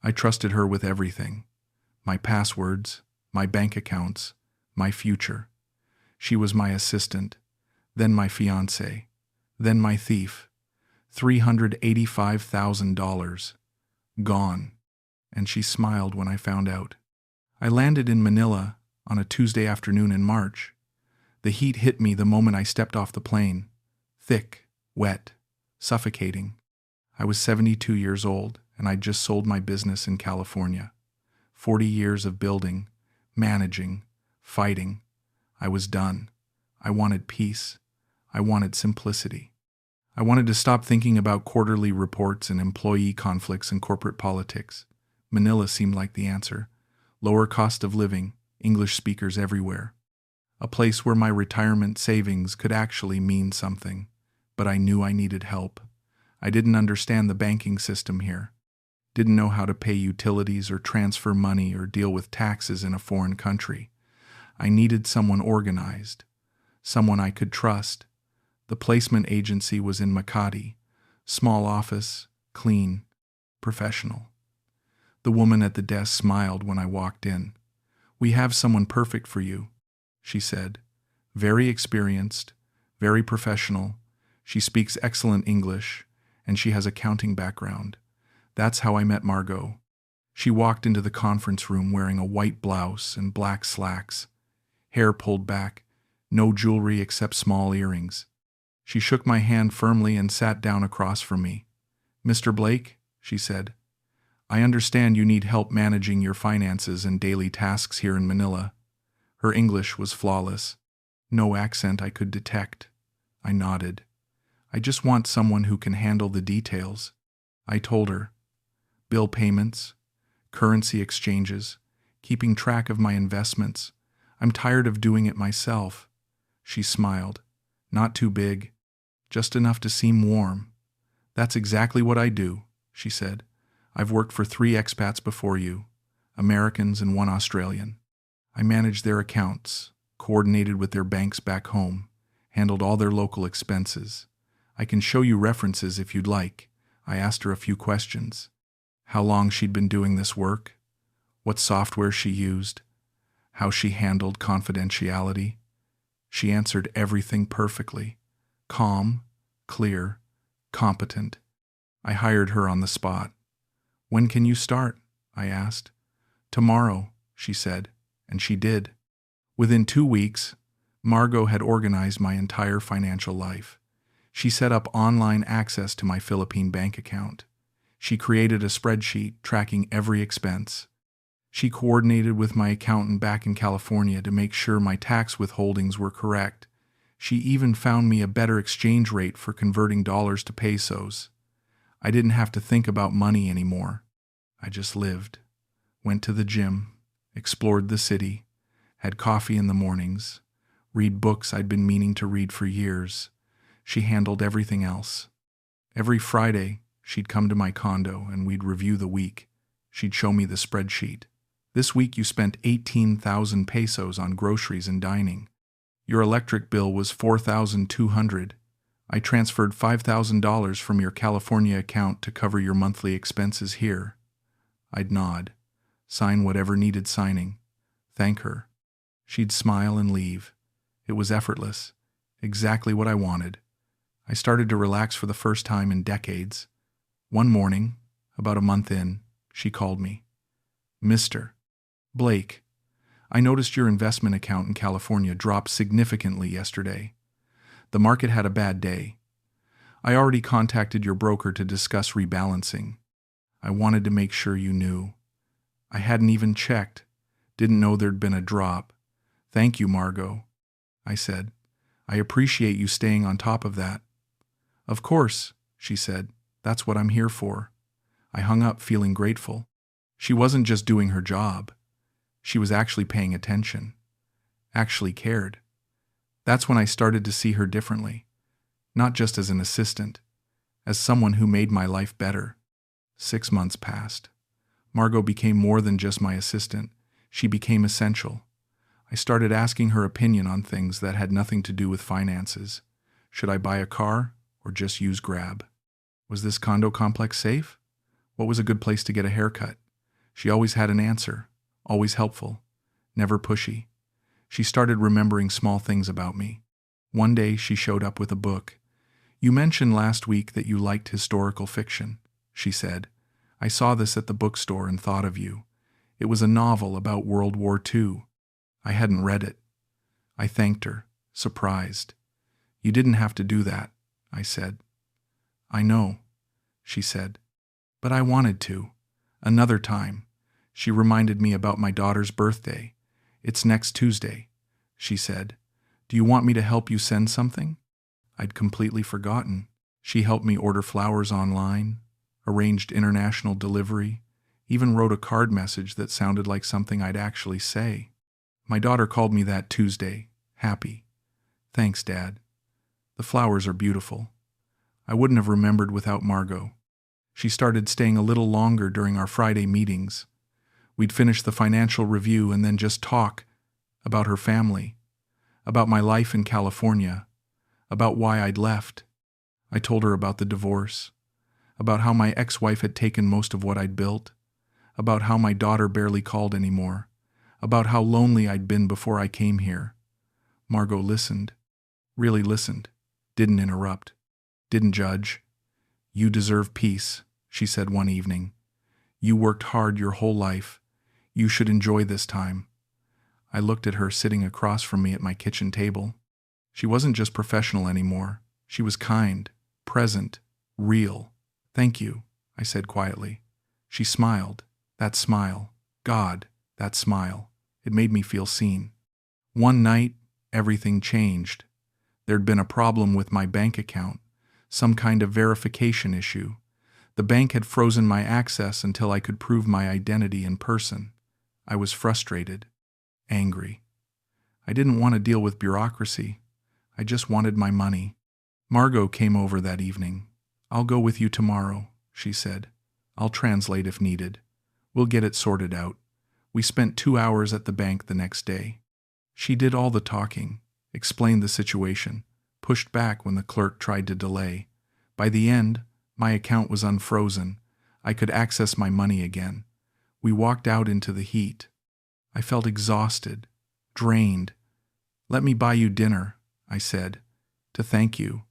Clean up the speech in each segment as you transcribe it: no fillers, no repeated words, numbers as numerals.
I trusted her with everything. My passwords, my bank accounts, my future. She was my assistant, then my fiancé, then my thief. $385,000. Gone. And she smiled when I found out. I landed in Manila on a Tuesday afternoon in March. The heat hit me the moment I stepped off the plane. Thick, wet, suffocating. I was 72 years old, and I'd just sold my business in California. 40 years of building, managing, fighting. I was done. I wanted peace. I wanted simplicity. I wanted to stop thinking about quarterly reports and employee conflicts and corporate politics. Manila seemed like the answer. Lower cost of living, English speakers everywhere. A place where my retirement savings could actually mean something. But I knew I needed help. I didn't understand the banking system here. Didn't know how to pay utilities or transfer money or deal with taxes in a foreign country. I needed someone organized, someone I could trust. The placement agency was in Makati. Small office, clean, professional. The woman at the desk smiled when I walked in. "We have someone perfect for you," she said. "Very experienced, very professional. She speaks excellent English, and she has accounting background." That's how I met Margot. She walked into the conference room wearing a white blouse and black slacks, hair pulled back, no jewelry except small earrings. She shook my hand firmly and sat down across from me. "Mr. Blake," she said, "I understand you need help managing your finances and daily tasks here in Manila." Her English was flawless. No accent I could detect. I nodded. "I just want someone who can handle the details." I told her. Bill payments, currency exchanges, keeping track of my investments. I'm tired of doing it myself. She smiled. "Not too big, just enough to seem warm." "That's exactly what I do," she said. "I've worked for 3 expats before you, Americans and 1 Australian. I managed their accounts, coordinated with their banks back home, handled all their local expenses. I can show you references if you'd like." I asked her a few questions. How long she'd been doing this work, what software she used, how she handled confidentiality. She answered everything perfectly. Calm, clear, competent. I hired her on the spot. "When can you start?" I asked. "Tomorrow," she said, and she did. Within 2 weeks, Margot had organized my entire financial life. She set up online access to my Philippine bank account. She created a spreadsheet tracking every expense. She coordinated with my accountant back in California to make sure my tax withholdings were correct. She even found me a better exchange rate for converting dollars to pesos. I didn't have to think about money anymore. I just lived, went to the gym, explored the city, had coffee in the mornings, read books I'd been meaning to read for years. She handled everything else. Every Friday, she'd come to my condo and we'd review the week. She'd show me the spreadsheet. "This week you spent 18,000 pesos on groceries and dining. Your electric bill was 4,200. I transferred $5,000 from your California account to cover your monthly expenses here." I'd nod, sign whatever needed signing, thank her. She'd smile and leave. It was effortless, exactly what I wanted. I started to relax for the first time in decades. One morning, about a month in, she called me. "Mr. Blake, I noticed your investment account in California dropped significantly yesterday. The market had a bad day. I already contacted your broker to discuss rebalancing. I wanted to make sure you knew. I hadn't even checked, didn't know there'd been a drop. Thank you, Margot," I said. "I appreciate you staying on top of that." "Of course," she said. "That's what I'm here for." I hung up feeling grateful. She wasn't just doing her job. She was actually paying attention, actually cared. That's when I started to see her differently, not just as an assistant, as someone who made my life better. 6 months passed. Margot became more than just my assistant. She became essential. I started asking her opinion on things that had nothing to do with finances. Should I buy a car or just use Grab? Was this condo complex safe? What was a good place to get a haircut? She always had an answer, always helpful, never pushy. She started remembering small things about me. One day she showed up with a book. "You mentioned last week that you liked historical fiction," she said. "I saw this at the bookstore and thought of you. It was a novel about World War II. I hadn't read it." I thanked her, surprised. "You didn't have to do that," I said. "I know," she said. "But I wanted to. Another time." She reminded me about my daughter's birthday. "It's next Tuesday," she said. "Do you want me to help you send something?" I'd completely forgotten. She helped me order flowers online, arranged international delivery, even wrote a card message that sounded like something I'd actually say. My daughter called me that Tuesday, happy. "Thanks, Dad. The flowers are beautiful." I wouldn't have remembered without Margot. She started staying a little longer during our Friday meetings. We'd finish the financial review and then just talk about her family, about my life in California, about why I'd left. I told her about the divorce, about how my ex-wife had taken most of what I'd built, about how my daughter barely called anymore, about how lonely I'd been before I came here. Margot listened, really listened, didn't interrupt, didn't judge. "You deserve peace," she said one evening. "You worked hard your whole life. You should enjoy this time." I looked at her sitting across from me at my kitchen table. She wasn't just professional anymore. She was kind, present, real. "Thank you," I said quietly. She smiled. That smile. God, that smile. It made me feel seen. One night, everything changed. There'd been a problem with my bank account, some kind of verification issue. The bank had frozen my access until I could prove my identity in person. I was frustrated, angry. I didn't want to deal with bureaucracy. I just wanted my money. Margot came over that evening. "I'll go with you tomorrow," she said. "I'll translate if needed. We'll get it sorted out." We spent 2 hours at the bank the next day. She did all the talking, explained the situation, pushed back when the clerk tried to delay. By the end, my account was unfrozen. I could access my money again. We walked out into the heat. I felt exhausted, drained. "Let me buy you dinner," I said, "to thank you."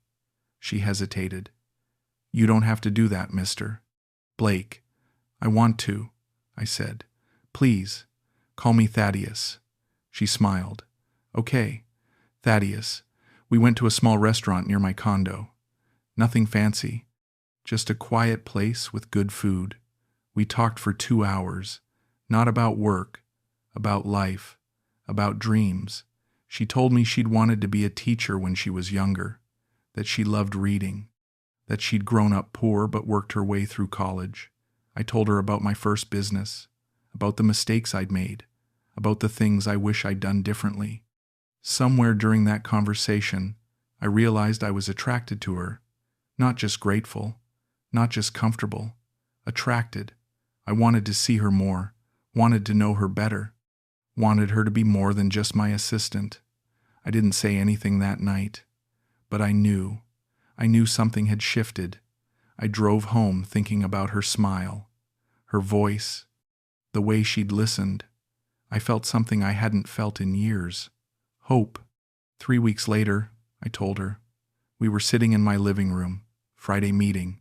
She hesitated. "You don't have to do that, Mr. Blake." "I want to," I said. "Please, call me Thaddeus." She smiled. "Okay, Thaddeus." We went to a small restaurant near my condo. Nothing fancy, just a quiet place with good food. We talked for 2 hours, not about work, about life, about dreams. She told me she'd wanted to be a teacher when she was younger, that she loved reading, that she'd grown up poor but worked her way through college. I told her about my first business, about the mistakes I'd made, about the things I wish I'd done differently. Somewhere during that conversation, I realized I was attracted to her, not just grateful, not just comfortable, attracted. I wanted to see her more, wanted to know her better, wanted her to be more than just my assistant. I didn't say anything that night, but I knew something had shifted. I drove home thinking about her smile, her voice, the way she'd listened. I felt something I hadn't felt in years. Hope. 3 weeks later, I told her. We were sitting in my living room, Friday meeting.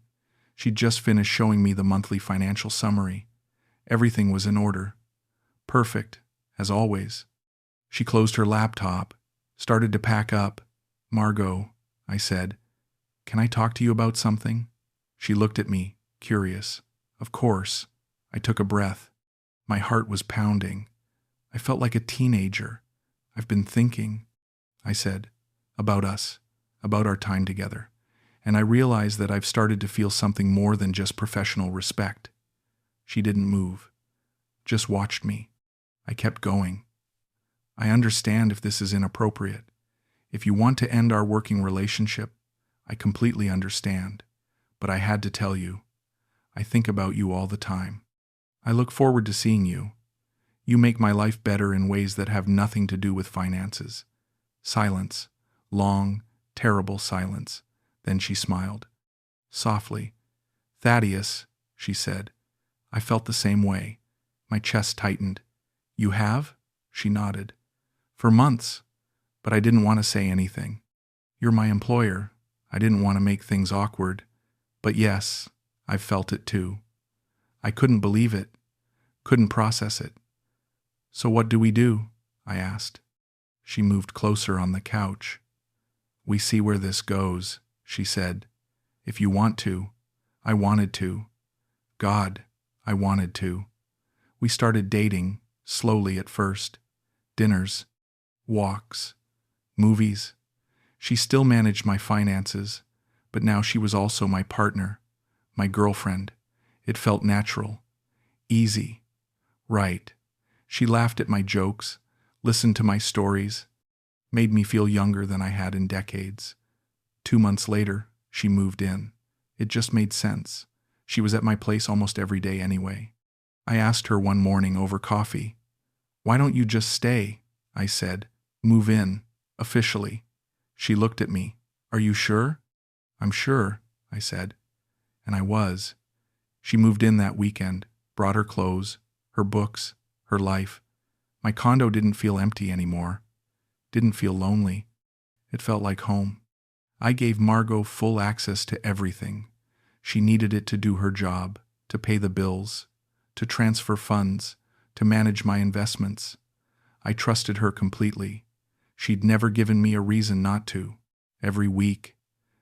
She'd just finished showing me the monthly financial summary. Everything was in order. Perfect, as always. She closed her laptop, started to pack up. "Margot," I said, "can I talk to you about something?" She looked at me, curious. "Of course." I took a breath. My heart was pounding. I felt like a teenager. "I've been thinking," I said, "about us, about our time together. And I realized that I've started to feel something more than just professional respect." She didn't move, just watched me. I kept going. "I understand if this is inappropriate. If you want to end our working relationship, I completely understand. But I had to tell you. I think about you all the time. I look forward to seeing you. You make my life better in ways that have nothing to do with finances." Silence. Long, terrible silence. Then she smiled. Softly. "Thaddeus," she said. I felt the same way. My chest tightened. You have? She nodded. For months, but I didn't want to say anything. You're my employer. I didn't want to make things awkward. But yes, I've felt it too. I couldn't believe it. Couldn't process it. So what do we do? I asked. She moved closer on the couch. We see where this goes, she said. If you want to. I wanted to. God, I wanted to. We started dating, slowly at first. Dinners, walks, movies. She still managed my finances, but now she was also my partner, my girlfriend. It felt natural, easy, right. She laughed at my jokes, listened to my stories, made me feel younger than I had in decades. 2 months later, she moved in. It just made sense. She was at my place almost every day anyway. I asked her one morning over coffee. Why don't you just stay? I said. Move in, officially. She looked at me. Are you sure? I'm sure, I said. And I was. She moved in that weekend, brought her clothes, her books, her life. My condo didn't feel empty anymore. Didn't feel lonely. It felt like home. I gave Margot full access to everything. She needed it to do her job, to pay the bills, to transfer funds, to manage my investments. I trusted her completely. She'd never given me a reason not to. Every week,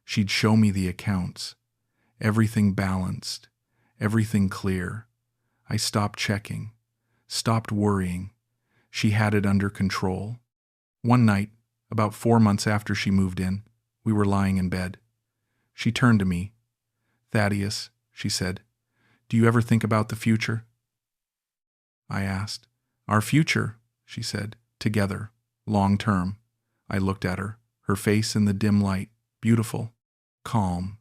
she'd show me the accounts. Everything balanced, everything clear. I stopped checking, stopped worrying. She had it under control. One night, about 4 months after she moved in, we were lying in bed. She turned to me. Thaddeus, she said, do you ever think about the future? I asked. Our future, she said, together, long term. I looked at her, her face in the dim light, beautiful, calm.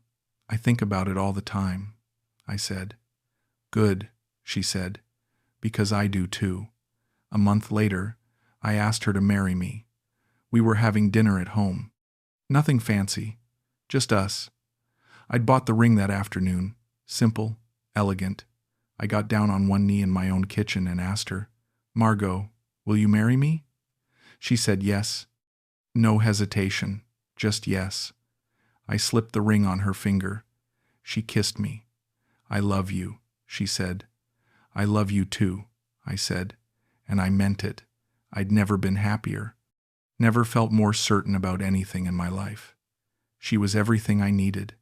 I think about it all the time, I said. Good, she said, because I do too. A month later, I asked her to marry me. We were having dinner at home. Nothing fancy, just us. I'd bought the ring that afternoon, simple, elegant. I got down on one knee in my own kitchen and asked her, Margot, will you marry me? She said yes. No hesitation, just yes. I slipped the ring on her finger. She kissed me. I love you, she said. I love you too, I said, and I meant it. I'd never been happier. Never felt more certain about anything in my life. She was everything I needed,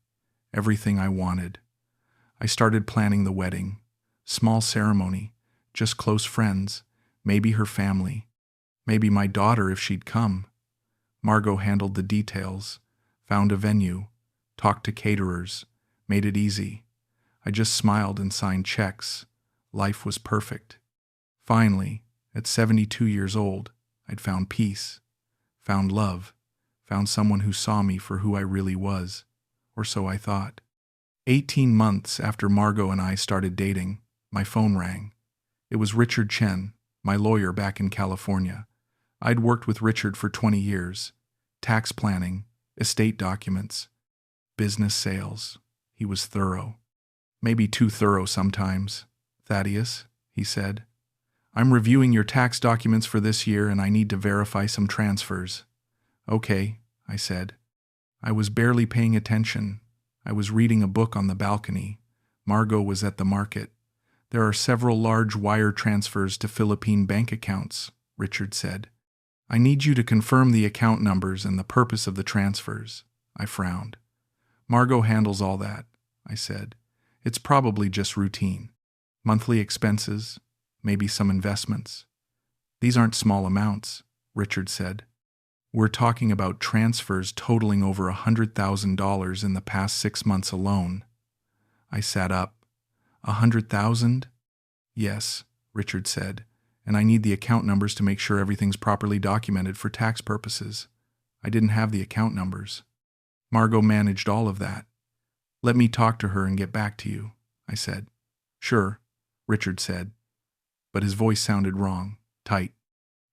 everything I wanted. I started planning the wedding. Small ceremony, just close friends, maybe her family, maybe my daughter if she'd come. Margot handled the details, found a venue, talked to caterers, made it easy. I just smiled and signed checks. Life was perfect. Finally, at 72 years old, I'd found peace, found love, found someone who saw me for who I really was, or so I thought. 18 months after Margot and I started dating, my phone rang. It was Richard Chen, my lawyer back in California. I'd worked with Richard for 20 years. Tax planning, estate documents, business sales. He was thorough. Maybe too thorough sometimes. Thaddeus, he said, I'm reviewing your tax documents for this year and I need to verify some transfers. Okay, I said. I was barely paying attention. I was reading a book on the balcony. Margot was at the market. There are several large wire transfers to Philippine bank accounts, Richard said. I need you to confirm the account numbers and the purpose of the transfers. I frowned. Margot handles all that, I said. It's probably just routine. Monthly expenses, maybe some investments. These aren't small amounts, Richard said. We're talking about transfers totaling over $100,000 in the past 6 months alone. I sat up. 100,000? Yes, Richard said, and I need the account numbers to make sure everything's properly documented for tax purposes. I didn't have the account numbers. Margot managed all of that. Let me talk to her and get back to you, I said. Sure, Richard said, but his voice sounded wrong, tight,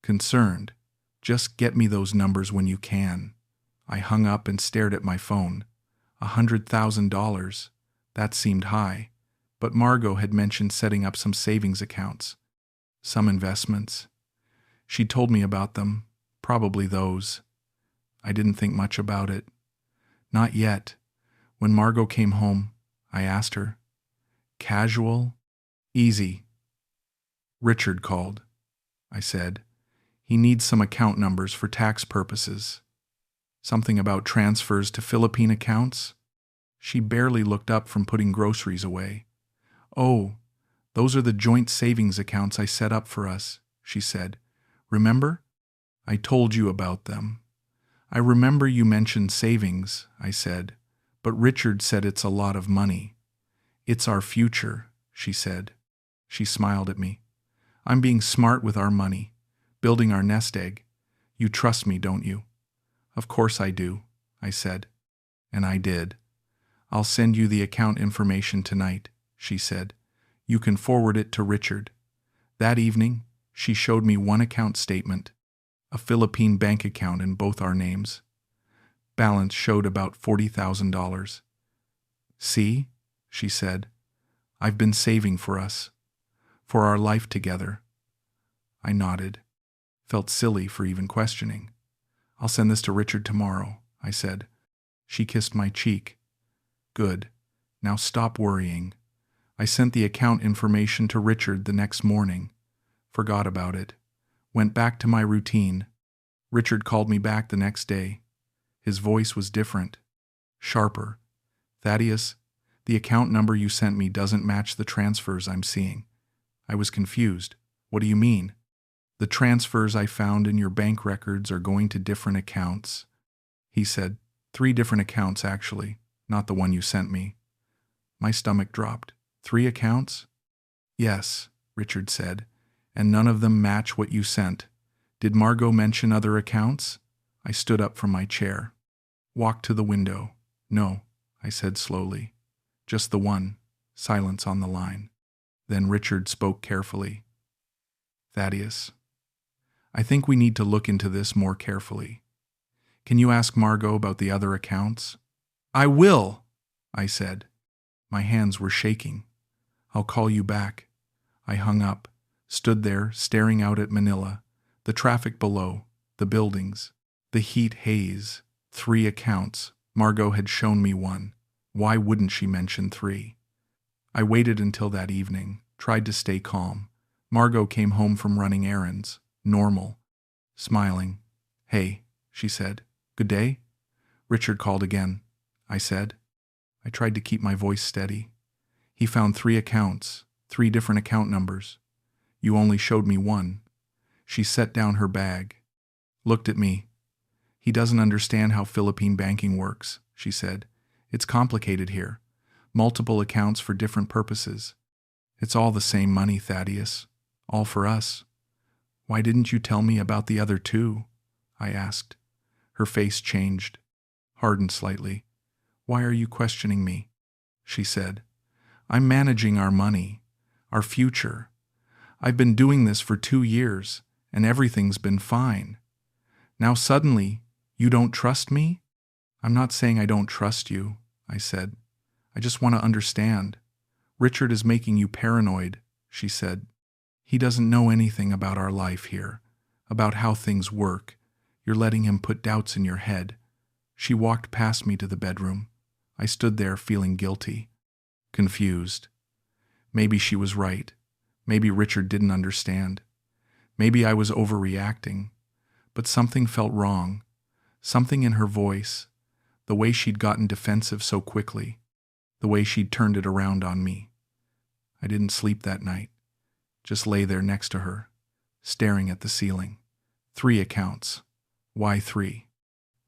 concerned. Just get me those numbers when you can. I hung up and stared at my phone. $100,000. That seemed high. But Margot had mentioned setting up some savings accounts. Some investments. She told me about them, probably those. I didn't think much about it. Not yet. When Margot came home, I asked her. Casual? Easy. Richard called, I said. He needs some account numbers for tax purposes. Something about transfers to Philippine accounts? She barely looked up from putting groceries away. Oh, those are the joint savings accounts I set up for us, she said. Remember? I told you about them. I remember you mentioned savings, I said, but Richard said it's a lot of money. It's our future, she said. She smiled at me. I'm being smart with our money, building our nest egg. You trust me, don't you? Of course I do, I said. And I did. I'll send you the account information tonight, she said. You can forward it to Richard. That evening, she showed me one account statement, a Philippine bank account in both our names. Balance showed about $40,000. See, she said, I've been saving for us, for our life together. I nodded, felt silly for even questioning. I'll send this to Richard tomorrow, I said. She kissed my cheek. Good. Now stop worrying. I sent the account information to Richard the next morning. Forgot about it. Went back to my routine. Richard called me back the next day. His voice was different, sharper. Thaddeus, the account number you sent me doesn't match the transfers I'm seeing. I was confused. What do you mean? The transfers I found in your bank records are going to different accounts. He said, 3 different accounts actually, not the one you sent me. My stomach dropped. 3 accounts? Yes, Richard said, and none of them match what you sent. Did Margot mention other accounts? I stood up from my chair. Walked to the window. No, I said slowly. Just the one. Silence on the line. Then Richard spoke carefully. Thaddeus, I think we need to look into this more carefully. Can you ask Margot about the other accounts? I will, I said. My hands were shaking. I'll call you back. I hung up, stood there staring out at Manila, the traffic below, the buildings, the heat haze. 3 accounts. Margot had shown me one. Why wouldn't she mention 3? I waited until that evening, tried to stay calm. Margot came home from running errands. Normal. Smiling. Hey, she said. Good day? Richard called again, I said. I tried to keep my voice steady. He found 3 accounts, 3 different account numbers. You only showed me one. She set down her bag, looked at me. He doesn't understand how Philippine banking works, she said. It's complicated here. Multiple accounts for different purposes. It's all the same money, Thaddeus. All for us. Why didn't you tell me about the other 2? I asked. Her face changed, hardened slightly. Why are you questioning me? She said. I'm managing our money, our future. I've been doing this for 2 years, and everything's been fine. Now suddenly, you don't trust me? I'm not saying I don't trust you, I said. I just want to understand. Richard is making you paranoid, she said. He doesn't know anything about our life here, about how things work. You're letting him put doubts in your head. She walked past me to the bedroom. I stood there feeling guilty, confused. Maybe she was right. Maybe Richard didn't understand. Maybe I was overreacting. But something felt wrong. Something in her voice, the way she'd gotten defensive so quickly, the way she'd turned it around on me. I didn't sleep that night. Just lay there next to her, staring at the ceiling. 3 accounts. Why 3?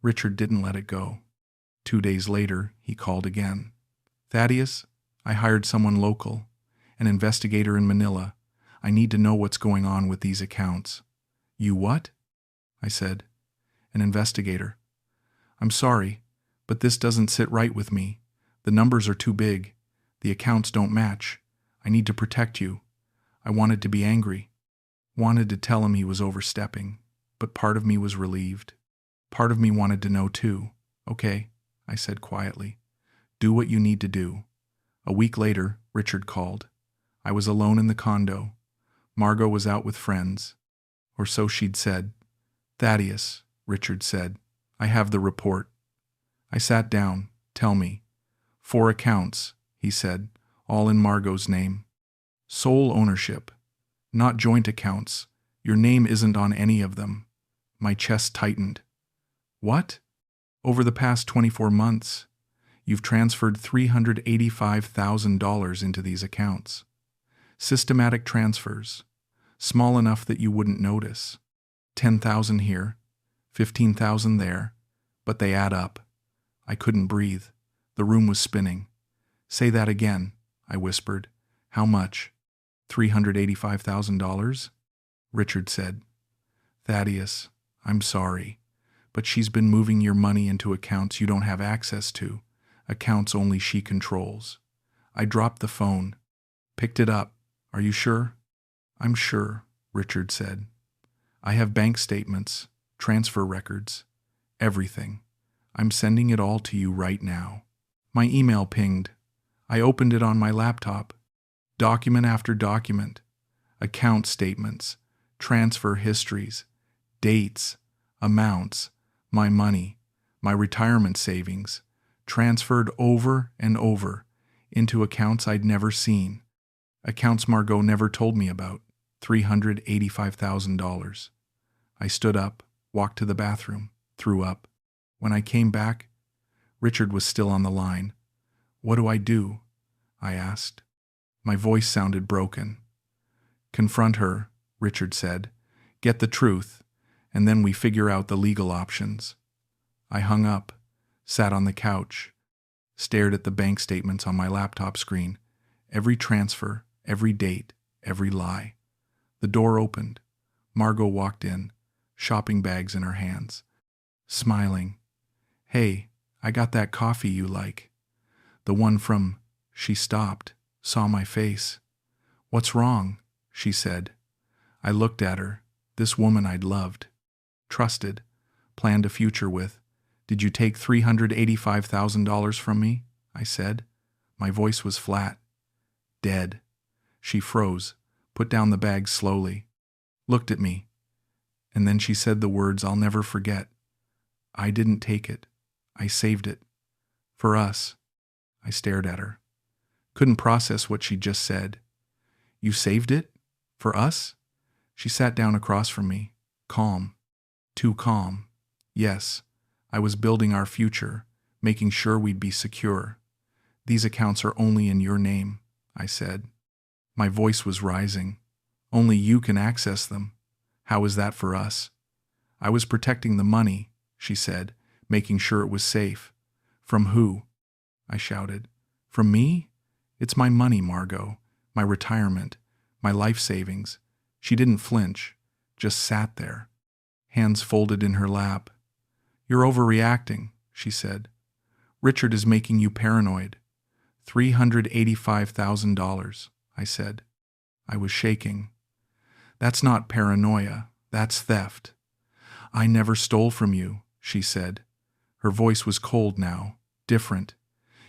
Richard didn't let it go. 2 days later, he called again. Thaddeus, I hired someone local, an investigator in Manila. I need to know what's going on with these accounts. You what? I said. An investigator. I'm sorry, but this doesn't sit right with me. The numbers are too big. The accounts don't match. I need to protect you. I wanted to be angry. Wanted to tell him he was overstepping. But part of me was relieved. Part of me wanted to know too. Okay, I said quietly. Do what you need to do. A week later, Richard called. I was alone in the condo. Margot was out with friends. Or so she'd said. Thaddeus, Richard said, I have the report. I sat down. Tell me. 4 accounts, he said, all in Margot's name. Sole ownership. Not joint accounts. Your name isn't on any of them. My chest tightened. What? Over the past 24 months, you've transferred $385,000 into these accounts. Systematic transfers. Small enough that you wouldn't notice. 10,000 here, 15,000 there, but they add up. I couldn't breathe. The room was spinning. Say that again, I whispered. How much? $385,000? Richard said. Thaddeus, I'm sorry, but she's been moving your money into accounts you don't have access to, accounts only she controls. I dropped the phone. Picked it up. Are you sure? I'm sure, Richard said. I have bank statements, transfer records, everything. I'm sending it all to you right now. My email pinged. I opened it on my laptop. Document after document. Account statements, transfer histories, dates, amounts, my money, my retirement savings, transferred over and over into accounts I'd never seen. Accounts Margot never told me about. $385,000. I stood up, walked to the bathroom, threw up. When I came back, Richard was still on the line. What do I do? I asked. My voice sounded broken. Confront her, Richard said. Get the truth, and then we figure out the legal options. I hung up, sat on the couch, stared at the bank statements on my laptop screen. Every transfer, every date, every lie. The door opened. Margot walked in, shopping bags in her hands, smiling. Hey, I got that coffee you like. The one from... She stopped, saw my face. What's wrong? She said. I looked at her, this woman I'd loved, trusted, planned a future with. Did you take $385,000 from me? I said. My voice was flat. Dead. She froze, put down the bag slowly, looked at me, and then she said the words I'll never forget. I didn't take it. I saved it. For us. I stared at her. Couldn't process what she'd just said. You saved it? For us? She sat down across from me, calm. Too calm. Yes, I was building our future, making sure we'd be secure. These accounts are only in your name, I said. My voice was rising. Only you can access them. How is that for us? I was protecting the money, she said, making sure it was safe. From who? I shouted. From me? It's my money, Margot, my retirement, my life savings. She didn't flinch, just sat there, hands folded in her lap. You're overreacting, she said. Richard is making you paranoid. $385,000, I said. I was shaking. That's not paranoia, that's theft. I never stole from you, she said. Her voice was cold now, different.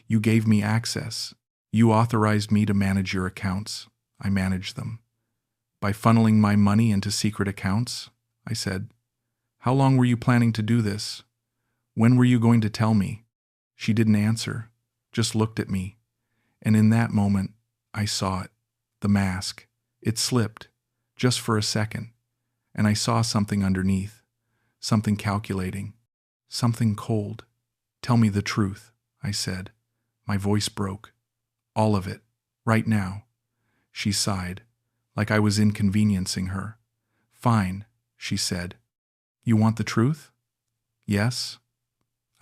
You gave me access. You authorized me to manage your accounts. I managed them. By funneling my money into secret accounts, I said. How long were you planning to do this? When were you going to tell me? She didn't answer, just looked at me. And in that moment, I saw it, the mask. It slipped, just for a second, and I saw something underneath, something calculating, something cold. Tell me the truth, I said. My voice broke. All of it, right now. She sighed, like I was inconveniencing her. Fine, she said. You want the truth? Yes.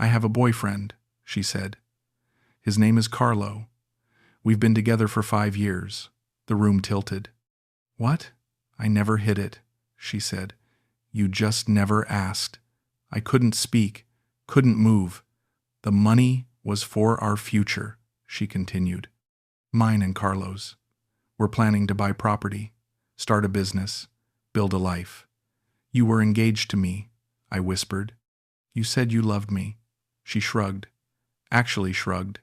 I have a boyfriend, she said. His name is Carlo. We've been together for 5 years. The room tilted. What? I never hid it, she said. You just never asked. I couldn't speak, couldn't move. The money was for our future, she continued. Mine and Carlo's. We're planning to buy property, start a business, build a life. You were engaged to me, I whispered. You said you loved me. She shrugged. Actually shrugged.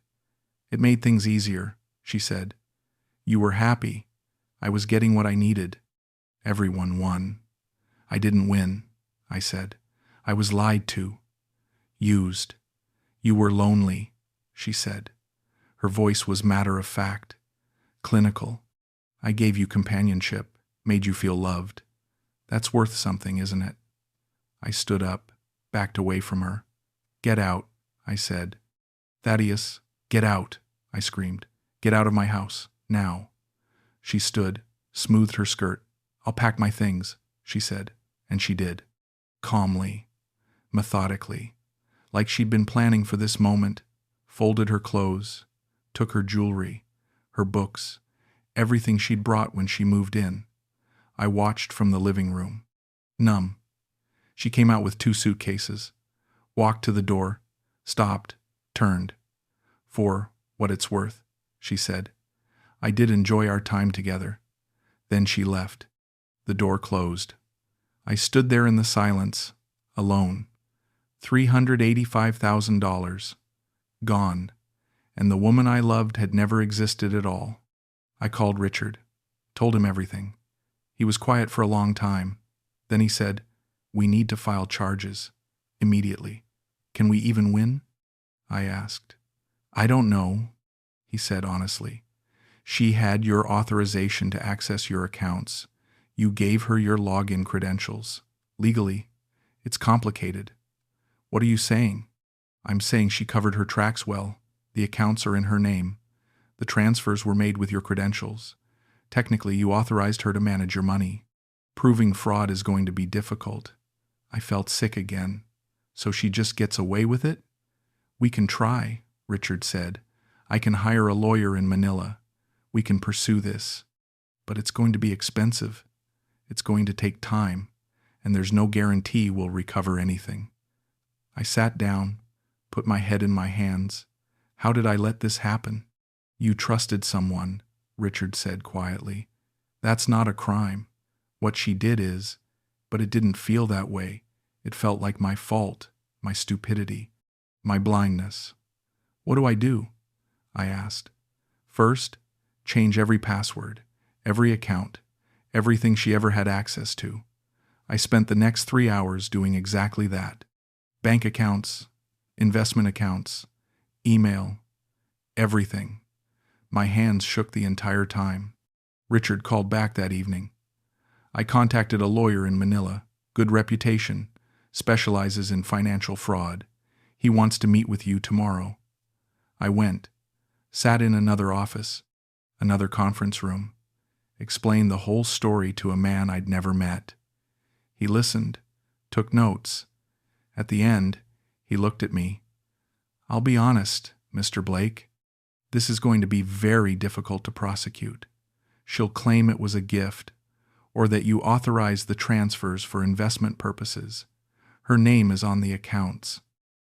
It made things easier, she said. You were happy. I was getting what I needed. Everyone won. I didn't win, I said. I was lied to. Used. You were lonely, she said. Her voice was matter of fact, clinical. I gave you companionship, made you feel loved. That's worth something, isn't it? I stood up, backed away from her. Get out, I said. Thaddeus, get out, I screamed. Get out of my house, now. She stood, smoothed her skirt. I'll pack my things, she said, and she did. Calmly, methodically, like she'd been planning for this moment, folded her clothes, took her jewelry, her books, everything she'd brought when she moved in. I watched from the living room, numb. She came out with 2 suitcases, walked to the door, stopped, turned. For what it's worth, she said. I did enjoy our time together. Then she left. The door closed. I stood there in the silence, alone. $385,000. Gone. And the woman I loved had never existed at all. I called Richard, told him everything. He was quiet for a long time. Then he said, "We need to file charges. Immediately. Can we even win?" I asked. "I don't know," he said honestly. "She had your authorization to access your accounts. You gave her your login credentials. Legally, it's complicated." "What are you saying?" "I'm saying she covered her tracks well. The accounts are in her name. The transfers were made with your credentials. Technically, you authorized her to manage your money. Proving fraud is going to be difficult." I felt sick again. "So she just gets away with it?" "We can try," Richard said. "I can hire a lawyer in Manila. We can pursue this. But it's going to be expensive. It's going to take time, and there's no guarantee we'll recover anything." I sat down, put my head in my hands. How did I let this happen? "You trusted someone," Richard said quietly. "That's not a crime. What she did is, but it didn't feel that way. It felt like my fault, my stupidity, my blindness." "What do I do?" I asked. "First, change every password, every account, everything she ever had access to." I spent the next 3 hours doing exactly that. Bank accounts, investment accounts, email, everything. My hands shook the entire time. Richard called back that evening. "I contacted a lawyer in Manila, good reputation, specializes in financial fraud. He wants to meet with you tomorrow." I went, sat in another office, another conference room, explained the whole story to a man I'd never met. He listened, took notes. At the end, he looked at me. "I'll be honest, Mr. Blake. This is going to be very difficult to prosecute. She'll claim it was a gift, or that you authorized the transfers for investment purposes. Her name is on the accounts.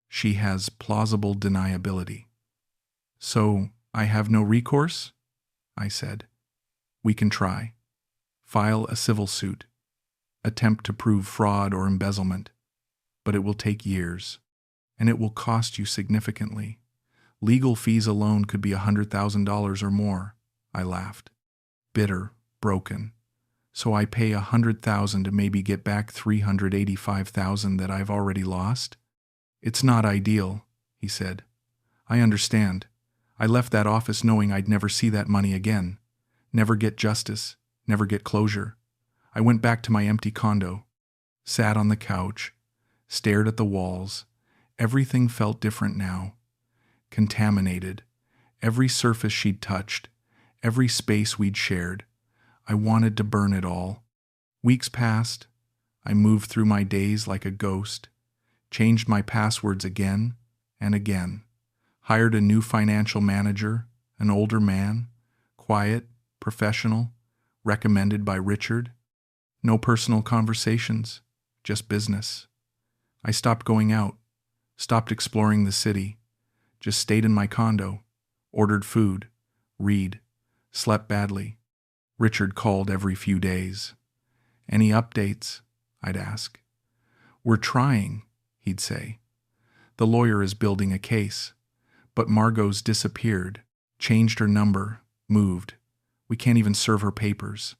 She has plausible deniability." "So I have no recourse?" I said. "We can try. File a civil suit. Attempt to prove fraud or embezzlement. But it will take years, and it will cost you significantly. Legal fees alone could be $100,000 or more." I laughed. Bitter, broken. "So I pay $100,000 to maybe get back $385,000 that I've already lost?" "It's not ideal," he said. "I understand. I left that office knowing I'd never see that money again. Never get justice, never get closure. I went back to my empty condo, sat on the couch, stared at the walls. Everything felt different now. Contaminated. Every surface she'd touched, every space we'd shared. I wanted to burn it all. Weeks passed. I moved through my days like a ghost, changed my passwords again and again, hired a new financial manager, an older man, quiet, professional, recommended by Richard. No personal conversations, just business. I stopped going out, stopped exploring the city, just stayed in my condo, ordered food, read, slept badly. Richard called every few days. "Any updates?" I'd ask. "We're trying," he'd say. "The lawyer is building a case, but Margot's disappeared, changed her number, moved. We can't even serve her papers."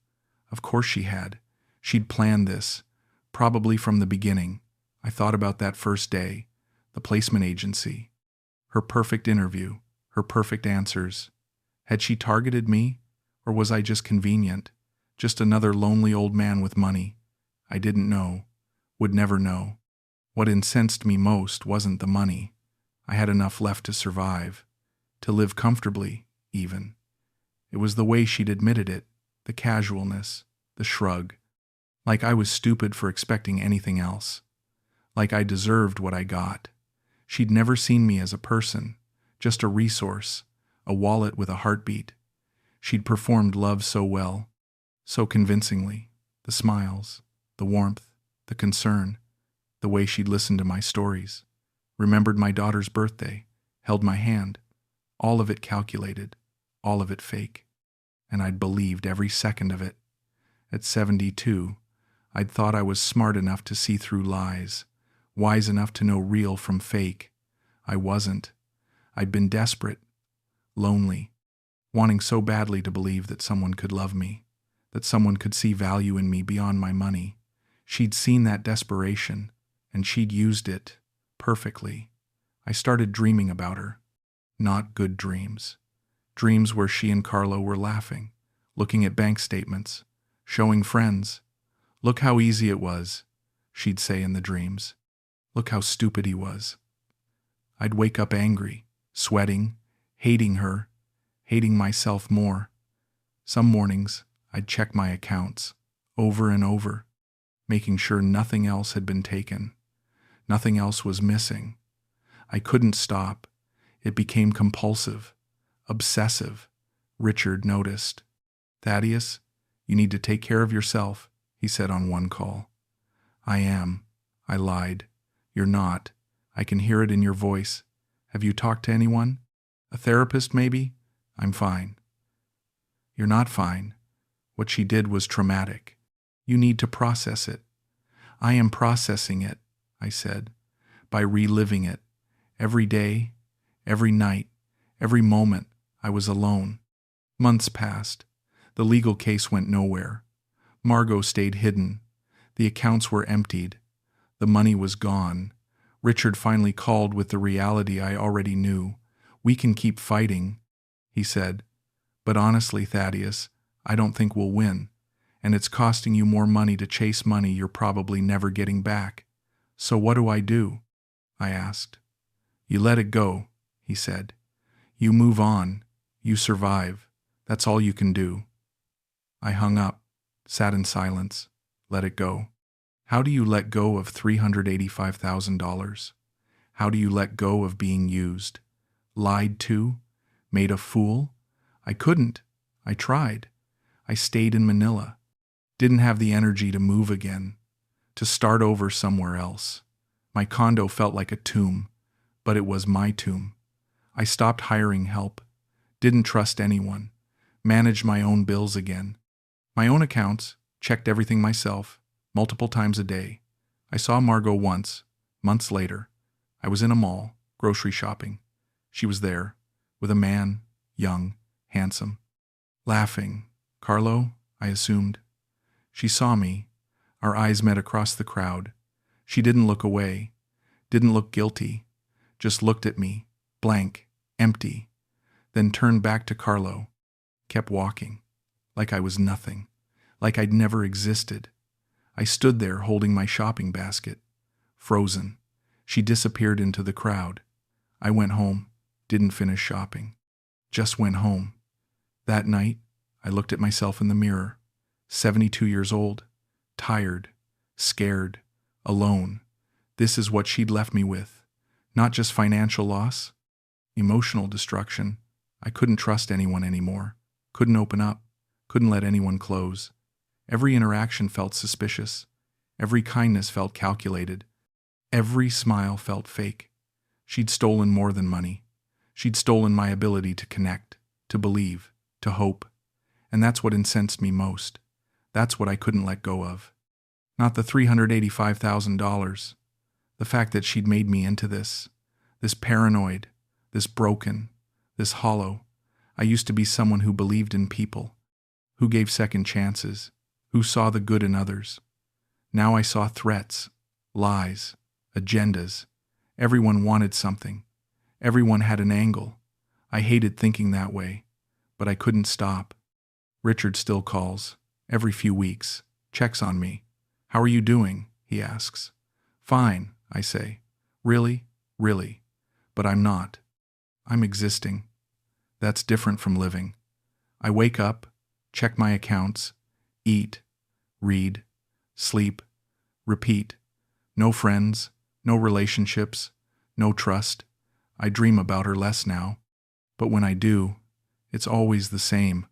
Of course she had. She'd planned this, probably from the beginning. I thought about that first day, the placement agency, her perfect interview, her perfect answers. Had she targeted me, or was I just convenient, just another lonely old man with money? I didn't know, would never know. What incensed me most wasn't the money. I had enough left to survive, to live comfortably, even. It was the way she'd admitted it, the casualness, the shrug, like I was stupid for expecting anything else, like I deserved what I got. She'd never seen me as a person, just a resource, a wallet with a heartbeat. She'd performed love so well, so convincingly, the smiles, the warmth, the concern, the way she'd listened to my stories, remembered my daughter's birthday, held my hand, all of it calculated, all of it fake. And I'd believed every second of it. At 72, I'd thought I was smart enough to see through lies, wise enough to know real from fake. I wasn't. I'd been desperate, lonely, wanting so badly to believe that someone could love me, that someone could see value in me beyond my money. She'd seen that desperation, and she'd used it perfectly. I started dreaming about her. Not good dreams. Dreams where she and Carlo were laughing, looking at bank statements, showing friends. Look how easy it was, she'd say in the dreams. Look how stupid he was. I'd wake up angry, sweating, hating her, hating myself more. Some mornings, I'd check my accounts, over and over, making sure nothing else had been taken. Nothing else was missing. I couldn't stop. It became compulsive, obsessive. Richard noticed. "Thaddeus, you need to take care of yourself," he said on one call. "I am," I lied. "You're not. I can hear it in your voice. Have you talked to anyone? A therapist, maybe? I'm fine." "You're not fine. What she did was traumatic. You need to process it." "I am processing it," I said, "by reliving it. Every day, every night, every moment I was alone." Months passed. The legal case went nowhere. Margot stayed hidden. The accounts were emptied. The money was gone. Richard finally called with the reality I already knew. "We can keep fighting," he said. "But honestly, Thaddeus, I don't think we'll win. And it's costing you more money to chase money you're probably never getting back. So what do?" I asked. "You let it go," he said. "You move on. You survive. That's all you can do." I hung up, sat in silence, let it go. How do you let go of $385,000? How do you let go of being used, lied to, made a fool? I couldn't. I tried. I stayed in Manila. Didn't have the energy to move again, to start over somewhere else. My condo felt like a tomb, but it was my tomb. I stopped hiring help, didn't trust anyone, managed my own bills again. My own accounts, checked everything myself, multiple times a day. I saw Margot once, months later. I was in a mall, grocery shopping. She was there, with a man, young, handsome, laughing. "Carlo," I assumed. She saw me. Our eyes met across the crowd. She didn't look away, didn't look guilty, just looked at me, blank, empty, then turned back to Carlo, kept walking, like I was nothing, like I'd never existed. I stood there holding my shopping basket, frozen. She disappeared into the crowd. I went home, didn't finish shopping, just went home. That night, I looked at myself in the mirror, 72 years old, tired, scared, alone. This is what she'd left me with. Not just financial loss, emotional destruction. I couldn't trust anyone anymore, couldn't open up, couldn't let anyone close. Every interaction felt suspicious. Every kindness felt calculated. Every smile felt fake. She'd stolen more than money. She'd stolen my ability to connect, to believe, to hope. And that's what incensed me most. That's what I couldn't let go of. Not the $385,000. The fact that she'd made me into this paranoid, this broken, this hollow. I used to be someone who believed in people, who gave second chances, Who saw the good in others? Now I saw threats, lies, agendas. Everyone wanted something. Everyone had an angle. I hated thinking that way, but I couldn't stop. Richard still calls, every few weeks, checks on me. How are you doing? He asks. Fine, I say. Really? Really. But I'm not. I'm existing. That's different from living. I wake up, check my accounts, eat, read, sleep, repeat. No friends, no relationships, no trust. I dream about her less now. But when I do, it's always the same.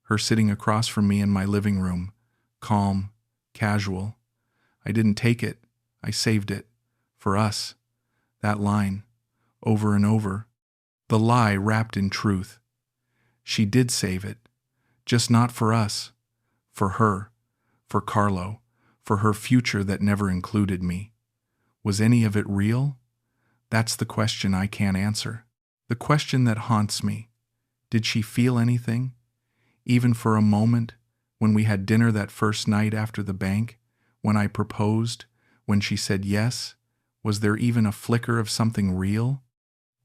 Her sitting across from me in my living room, calm, casual. I didn't take it. I saved it. For us. That line. Over and over. The lie wrapped in truth. She did save it. Just not for us. For her. For Carlo. For her future that never included me. Was any of it real? That's the question I can't answer. The question that haunts me. Did she feel anything? Even for a moment, when we had dinner that first night after the bank, when I proposed, when she said yes, was there even a flicker of something real?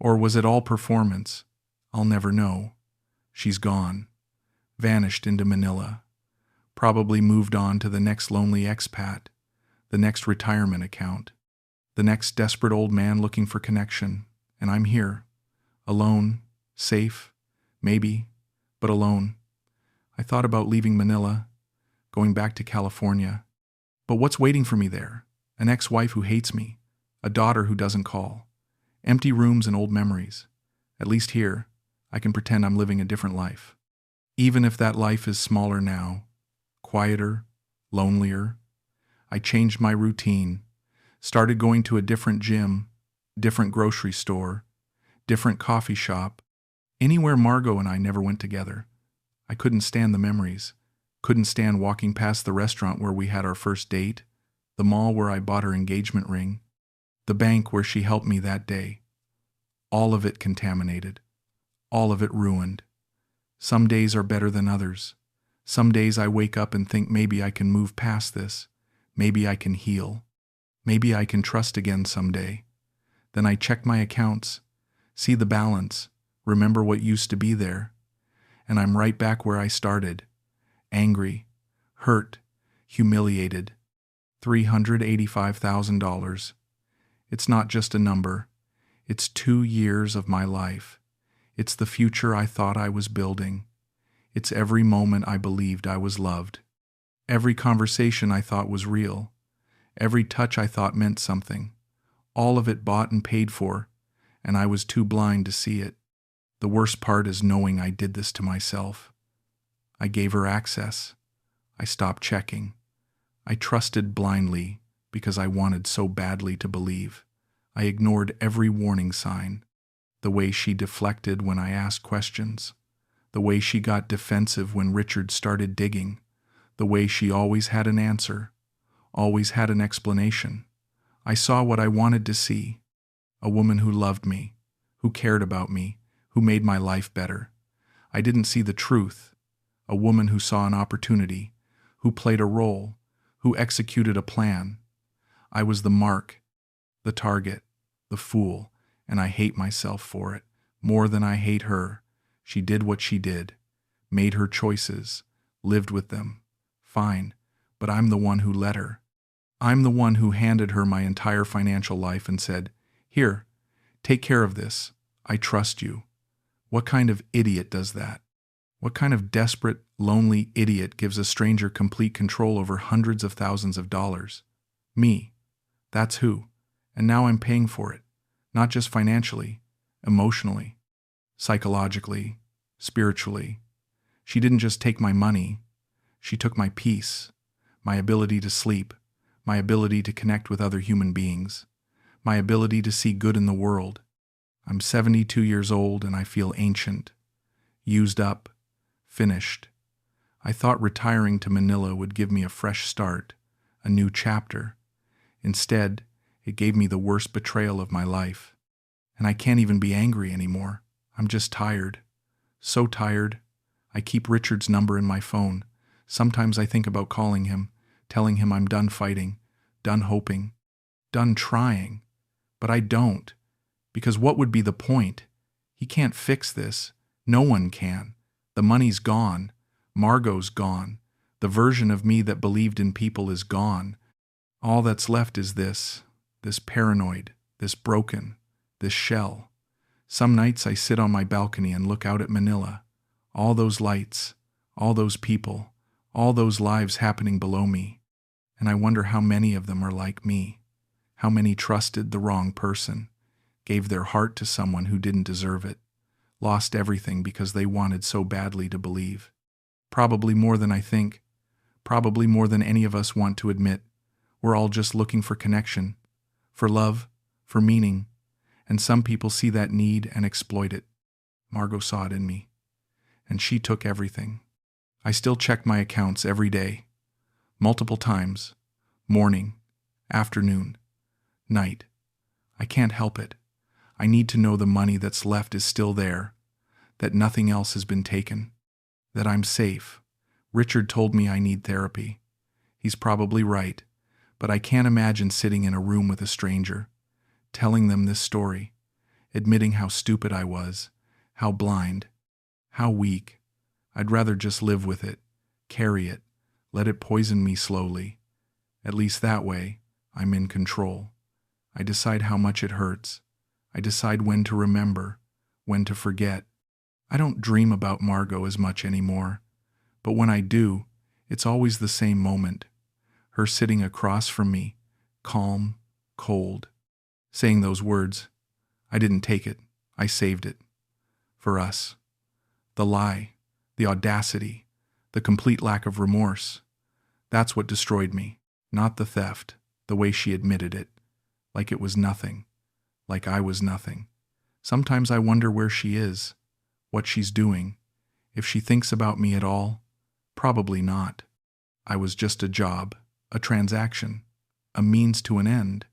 Or was it all performance? I'll never know. She's gone. Vanished into Manila. Probably moved on to the next lonely expat, the next retirement account, the next desperate old man looking for connection, and I'm here. Alone, safe, maybe, but alone. I thought about leaving Manila, going back to California. But what's waiting for me there? An ex-wife who hates me, a daughter who doesn't call, empty rooms and old memories. At least here, I can pretend I'm living a different life. Even if that life is smaller now, quieter, lonelier. I changed my routine, started going to a different gym, different grocery store, different coffee shop, anywhere Margot and I never went together. I couldn't stand the memories, couldn't stand walking past the restaurant where we had our first date, the mall where I bought her engagement ring, the bank where she helped me that day. All of it contaminated, all of it ruined. Some days are better than others. Some days I wake up and think maybe I can move past this, maybe I can heal, maybe I can trust again someday. Then I check my accounts, see the balance, remember what used to be there, and I'm right back where I started, angry, hurt, humiliated. $385,000. It's not just a number. It's 2 years of my life. It's the future I thought I was building. It's every moment I believed I was loved. Every conversation I thought was real. Every touch I thought meant something. All of it bought and paid for, and I was too blind to see it. The worst part is knowing I did this to myself. I gave her access. I stopped checking. I trusted blindly because I wanted so badly to believe. I ignored every warning sign. The way she deflected when I asked questions. The way she got defensive when Richard started digging. The way she always had an answer. Always had an explanation. I saw what I wanted to see. A woman who loved me. Who cared about me. Who made my life better. I didn't see the truth. A woman who saw an opportunity. Who played a role. Who executed a plan. I was the mark, the target, the fool, and I hate myself for it, more than I hate her. She did what she did, made her choices, lived with them. Fine, but I'm the one who let her. I'm the one who handed her my entire financial life and said, "Here, take care of this. I trust you." What kind of idiot does that? What kind of desperate, lonely idiot gives a stranger complete control over hundreds of thousands of dollars? Me. That's who. And now I'm paying for it. Not just financially, emotionally, psychologically, spiritually. She didn't just take my money. She took my peace, my ability to sleep, my ability to connect with other human beings, my ability to see good in the world. I'm 72 years old and I feel ancient, used up, finished. I thought retiring to Manila would give me a fresh start, a new chapter. Instead, it gave me the worst betrayal of my life. And I can't even be angry anymore. I'm just tired. So tired. I keep Richard's number in my phone, Sometimes I think about calling him, telling him I'm done fighting, done hoping, done trying. But I don't, because what would be the point? He can't fix this. No one can. The money's gone. Margot's gone. The version of me that believed in people is gone. All that's left is this paranoid, this broken, this shell. Some nights I sit on my balcony and look out at Manila. All those lights, all those people, all those lives happening below me. And I wonder how many of them are like me. How many trusted the wrong person, gave their heart to someone who didn't deserve it, lost everything because they wanted so badly to believe. Probably more than I think, probably more than any of us want to admit. We're all just looking for connection, for love, for meaning, and some people see that need and exploit it. Margot saw it in me, and she took everything. I still check my accounts every day, multiple times, morning, afternoon, night. I can't help it. I need to know the money that's left is still there, that nothing else has been taken, that I'm safe. Richard told me I need therapy. He's probably right, but I can't imagine sitting in a room with a stranger, telling them this story, admitting how stupid I was, how blind, how weak. I'd rather just live with it, carry it, let it poison me slowly. At least that way, I'm in control. I decide how much it hurts. I decide when to remember, when to forget. I don't dream about Margot as much anymore, but when I do, it's always the same moment. Her sitting across from me, calm, cold, saying those words, "I didn't take it, I saved it." For us. The lie, the audacity, the complete lack of remorse. That's what destroyed me, not the theft, the way she admitted it, like it was nothing, like I was nothing. Sometimes I wonder where she is, what she's doing, if she thinks about me at all. Probably not. I was just a job, a transaction, a means to an end.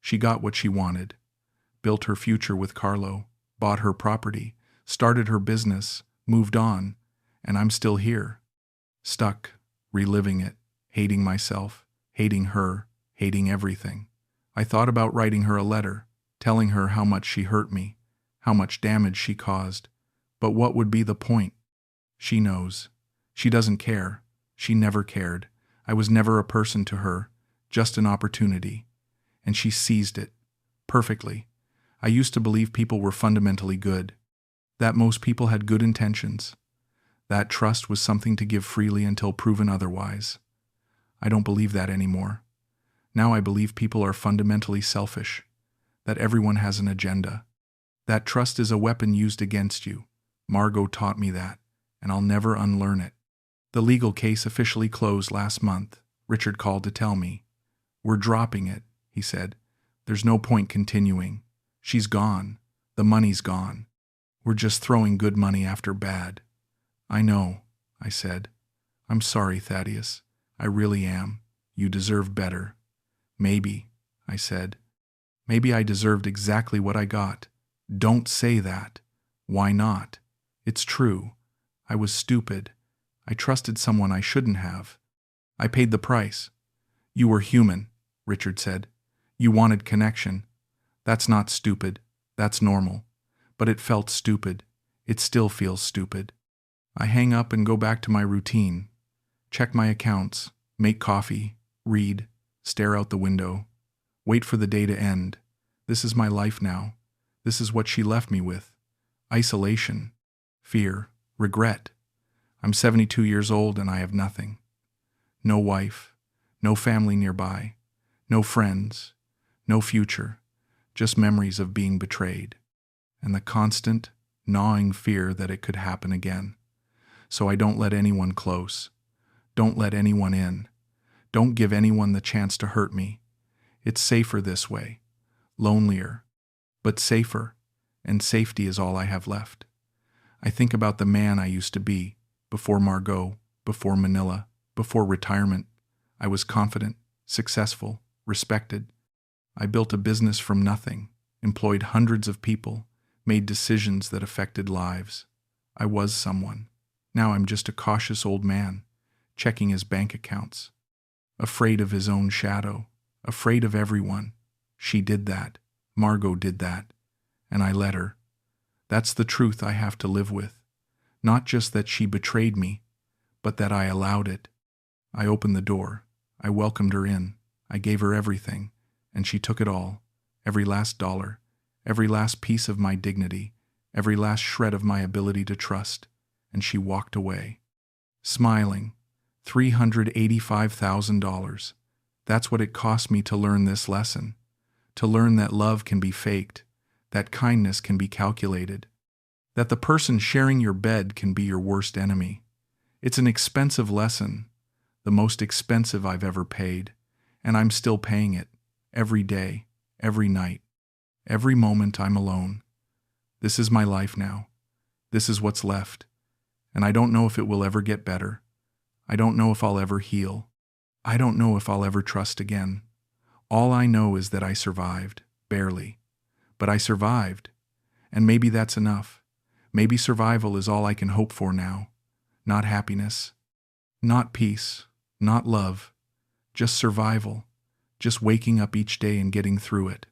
She got what she wanted, built her future with Carlo, bought her property, started her business, moved on, and I'm still here, stuck, reliving it, hating myself, hating her, hating everything. I thought about writing her a letter, telling her how much she hurt me, how much damage she caused. But what would be the point? She knows. She doesn't care. She never cared. I was never a person to her, just an opportunity. And she seized it. Perfectly. I used to believe people were fundamentally good, that most people had good intentions. That trust was something to give freely until proven otherwise. I don't believe that anymore. Now I believe people are fundamentally selfish, that everyone has an agenda. That trust is a weapon used against you. Margot taught me that, and I'll never unlearn it. The legal case officially closed last month. Richard called to tell me. "We're dropping it," he said. "There's no point continuing. She's gone. The money's gone. We're just throwing good money after bad." "I know," I said. "I'm sorry, Thaddeus. I really am. You deserve better." "Maybe," I said. "Maybe I deserved exactly what I got." "Don't say that." "Why not? It's true. I was stupid. I trusted someone I shouldn't have. I paid the price." "You were human," Richard said. "You wanted connection. That's not stupid. That's normal. But it felt stupid. It still feels stupid." I hang up and go back to my routine. Check my accounts, make coffee, read, stare out the window, wait for the day to end. This is my life now. This is what she left me with. Isolation, fear, regret. I'm 72 years old and I have nothing. No wife, no family nearby, no friends, no future, just memories of being betrayed, and the constant, gnawing fear that it could happen again. So I don't let anyone close. Don't let anyone in. Don't give anyone the chance to hurt me. It's safer this way. Lonelier, but safer, and safety is all I have left. I think about the man I used to be, before Margot, before Manila, before retirement. I was confident, successful, respected. I built a business from nothing, employed hundreds of people, made decisions that affected lives. I was someone. Now I'm just a cautious old man, checking his bank accounts. Afraid of his own shadow, afraid of everyone. She did that. Margot did that. And I let her. That's the truth I have to live with. Not just that she betrayed me, but that I allowed it. I opened the door. I welcomed her in. I gave her everything, and she took it all. Every last dollar, every last piece of my dignity, every last shred of my ability to trust, and she walked away. Smiling. $385,000. That's what it cost me to learn this lesson. To learn that love can be faked, that kindness can be calculated, that the person sharing your bed can be your worst enemy. It's an expensive lesson, the most expensive I've ever paid, and I'm still paying it, every day, every night, every moment I'm alone. This is my life now. This is what's left, and I don't know if it will ever get better. I don't know if I'll ever heal. I don't know if I'll ever trust again. All I know is that I survived, barely. But I survived, and maybe that's enough. Maybe survival is all I can hope for now. Not happiness, not peace, not love, just survival, just waking up each day and getting through it.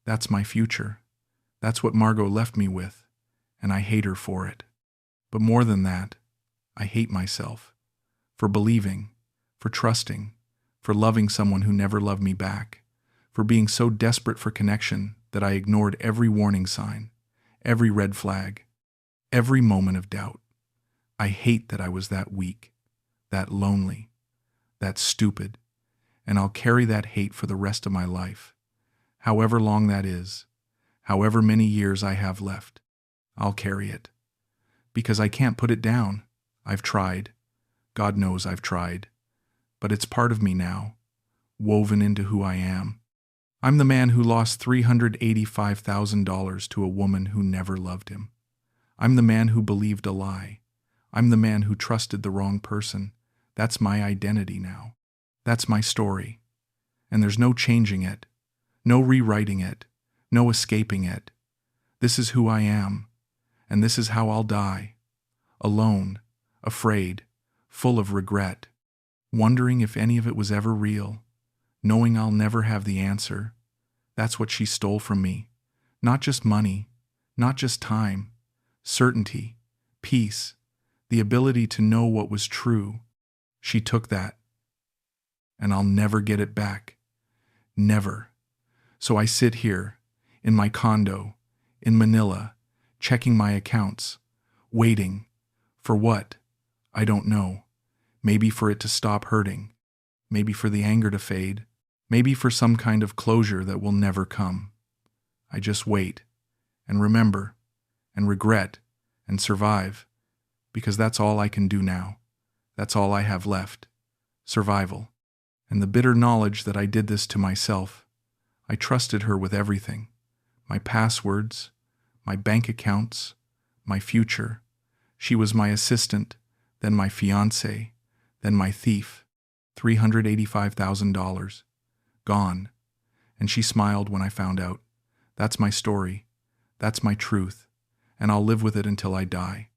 That's my future. That's what Margot left me with, and I hate her for it. But more than that, I hate myself. For believing, for trusting, for loving someone who never loved me back, for being so desperate for connection that I ignored every warning sign, every red flag, every moment of doubt. I hate that I was that weak, that lonely, that stupid, and I'll carry that hate for the rest of my life. However long that is, however many years I have left, I'll carry it. Because I can't put it down. I've tried. God knows I've tried. But it's part of me now, woven into who I am. I'm the man who lost $385,000 to a woman who never loved him. I'm the man who believed a lie. I'm the man who trusted the wrong person. That's my identity now. That's my story. And there's no changing it, no rewriting it, no escaping it. This is who I am, and this is how I'll die. Alone, afraid, full of regret, wondering if any of it was ever real, knowing I'll never have the answer. That's what she stole from me. Not just money, not just time, certainty, peace, the ability to know what was true. She took that, and I'll never get it back. Never. So I sit here, in my condo, in Manila, checking my accounts, waiting. For what? I don't know. Maybe for it to stop hurting. Maybe for the anger to fade. Maybe for some kind of closure that will never come. I just wait, and remember, and regret, and survive, because that's all I can do now. That's all I have left. Survival. And the bitter knowledge that I did this to myself. I trusted her with everything. My passwords, my bank accounts, my future. She was my assistant, then my fiancée, then my thief. $385,000. Gone. And she smiled when I found out. That's my story. That's my truth. And I'll live with it until I die.